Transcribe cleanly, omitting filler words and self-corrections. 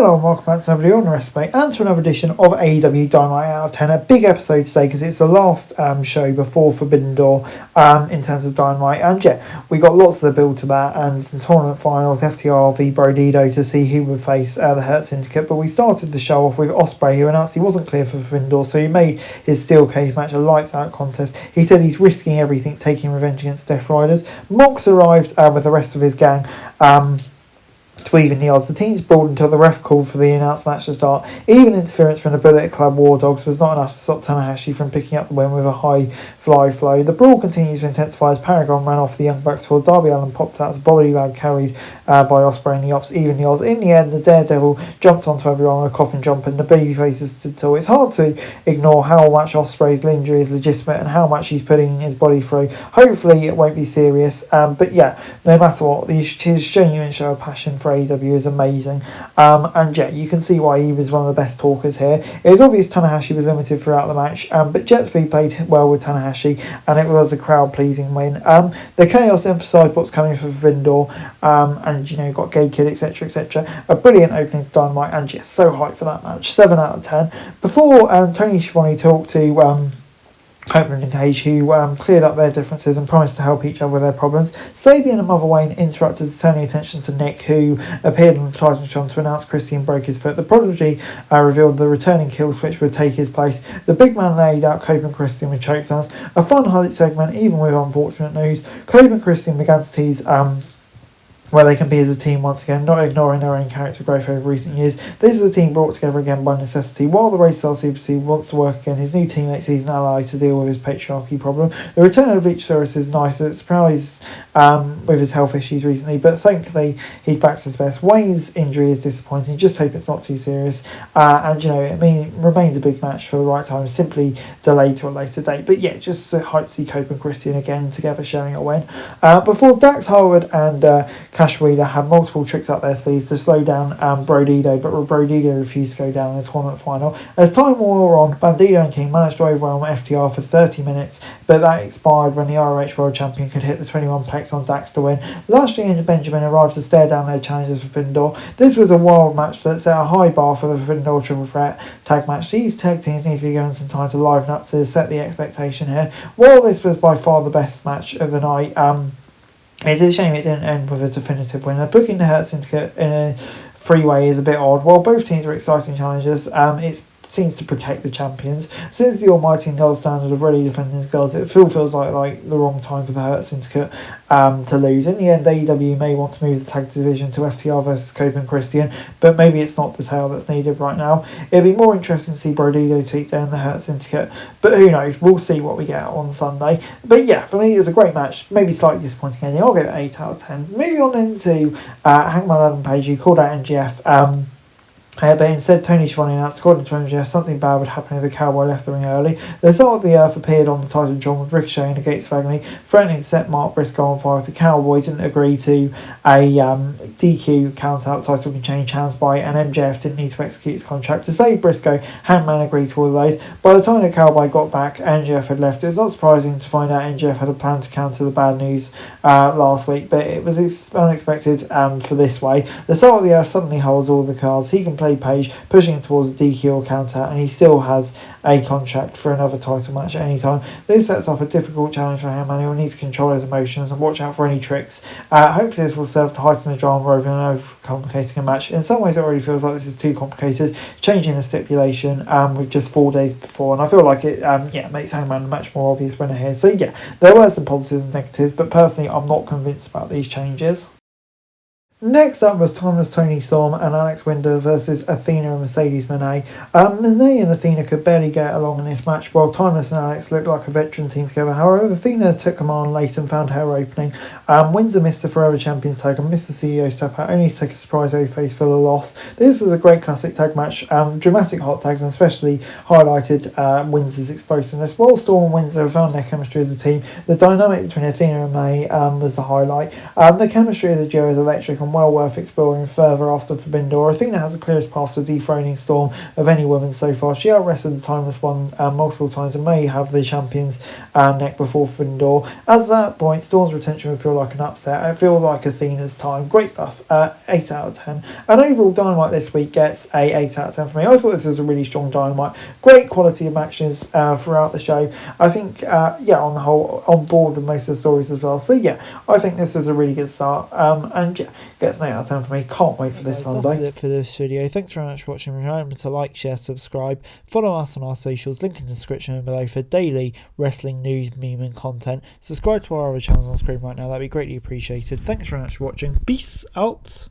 Hello and welcome back to another video on the Wrestling and to another edition of AEW Dynamite Out of 10. A big episode today because it's the last show before Forbiddendoor in terms of Dynamite. And yeah, we got lots of the build to that and some tournament finals, FTR v Brodido to see who would face the Hurt Syndicate. But we started the show off with Ospreay, who announced he wasn't clear for Forbiddendoor, so he made his steel cage match a lights out contest. He said he's risking everything, taking revenge against Death Riders. Mox arrived with the rest of his gang. To even the odds. The teams brawled until the ref called for the announced match to start. Even interference from the Bullet Club War Dogs was not enough to stop Tanahashi from picking up the win with a high fly flow. The brawl continues to intensify as Paragon ran off the Young Bucks before Darby Allin popped out as a body bag carried by Ospreay and the Ops. Even the odds. In the end, the Daredevil jumped onto everyone on a coffin jump and the babyfaces stood tall. It's hard to ignore how much Ospreay's injury is legitimate and how much he's putting his body through. Hopefully it won't be serious. But yeah, no matter what, his genuine show of passion for AEW is amazing, and yeah, you can see why he was one of the best talkers here. It was obvious Tanahashi was limited throughout the match, but Jet Speed played well with Tanahashi, and it was a crowd-pleasing win. The Chaos emphasised what's coming for Forbiddendoor, and you know, got Gay Kid, etc, etc. A brilliant opening to Dynamite, and yeah, so hyped for that match. 7 out of 10. Before Tony Schiavone talked to Copeland and Cage, who cleared up their differences and promised to help each other with their problems. Sabian and Mother Wayne interrupted, turning attention to Nick, who appeared on the Titan Shot to announce Christian broke his foot. The Prodigy revealed the returning kill switch would take his place. The big man laid out Cope and Christian with chokeslams. A fun highlight segment, even with unfortunate news. Cope and Christian began to tease where they can be as a team once again, not ignoring their own character growth over recent years. This is a team brought together again by necessity. While the Race Star Super C wants to work again, his new teammate sees an ally to deal with his patriarchy problem. The return of Luchasaurus is nice. It's surprised with his health issues recently, but thankfully he's back to his best. Wayne's injury is disappointing. Just hope it's not too serious. And you know, it remains a big match for the right time, simply delayed to a later date. But yeah, just hyped to see Cope and Christian again together sharing a win. Before Dax Harwood and Cash Wheeler had multiple tricks up their sleeves to slow down Brodido, but Brodido refused to go down in the tournament final. As time wore on, Bandido and King managed to overwhelm FTR for 30 minutes, but that expired when the ROH World Champion could hit the 21 plex on Dax to win. Lashley and Benjamin arrived to stare down their challenges for Forbiddendoor. This was a wild match that set a high bar for the Forbiddendoor Triple Threat tag match. These tag teams need to be given some time to liven up to set the expectation here. While this was by far the best match of the night, it's a shame it didn't end with a definitive winner. Booking the Hurt Syndicate in a freeway is a bit odd. While both teams are exciting challenges, it seems to protect the champions. Since the almighty gold standard of really defending his goals, it feels like the wrong time for the Hurt Syndicate to lose. In the end, AEW may want to move the tag division to FTR versus Cope and Christian, but maybe it's not the tale that's needed right now. It'd be more interesting to see Brodido take down the Hurt Syndicate, but who knows, we'll see what we get on Sunday. But yeah, for me it was a great match, maybe slightly disappointing ending. I'll give it 8 out of 10. Moving on into Hangman Adam Page, who called out MGF, but instead, Tony Schiavone announced, according to MJF, something bad would happen if the Cowboy left the ring early. The Salt of the Earth appeared on the Titan John with Ricochet and the Gates of Agony, threatening to set Mark Briscoe on fire if the Cowboy didn't agree to a DQ count-out. Title can change hands by, and MJF didn't need to execute his contract. To save Briscoe, Hangman agreed to all of those. By the time the Cowboy got back, MJF had left. It's not surprising to find out MJF had a plan to counter the bad news last week, but it was unexpected for this way. The Salt of the Earth suddenly holds all the cards. He can play Page, pushing him towards a DQ or counter, and he still has a contract for another title match at any time. This sets up a difficult challenge for Hangman, who will need to control his emotions and watch out for any tricks. Hopefully this will serve to heighten the drama rather than overcomplicating a match. In some ways it already feels like this is too complicated, changing the stipulation with just 4 days before, and I feel like it makes Hangman a much more obvious winner here. So yeah, there were some positives and negatives, but personally I'm not convinced about these changes. Next up was Timeless Tony Storm and Alex Winder versus Athena and Mercedes Moné. Moné and Athena could barely get along in this match, while Timeless and Alex looked like a veteran team together. However, Athena took command late and found her opening. Windsor missed the Forever Champions tag and missed the CEO step out, only to take a surprise face for the loss. This was a great classic tag match, dramatic hot tags, and especially highlighted Windsor's explosiveness. While Storm and Windsor found their chemistry as a team, the dynamic between Athena and May was the highlight. The chemistry as a duo is electric, and and well worth exploring further after Forbiddendoor. Athena has the clearest path to dethroning Storm of any woman so far. She out-wrestled the Timeless One multiple times and may have the champion's neck before Forbiddendoor. As that point, Storm's retention would feel like an upset. I feel like Athena's time. Great stuff. 8 out of 10. And overall, Dynamite this week gets a 8 out of 10 for me. I thought this was a really strong Dynamite. Great quality of matches throughout the show. I think, on the whole, on board with most of the stories as well. So yeah, I think this was a really good start. And yeah, gets an 8 out of 10 for me. Can't wait for this Sunday. That's it for this video. Thanks very much for watching. Remember to like, share, subscribe. Follow us on our socials. Link in the description below for daily wrestling news, meme and content. Subscribe to our other channels on screen right now. That'd be greatly appreciated. Thanks very much for watching. Peace out.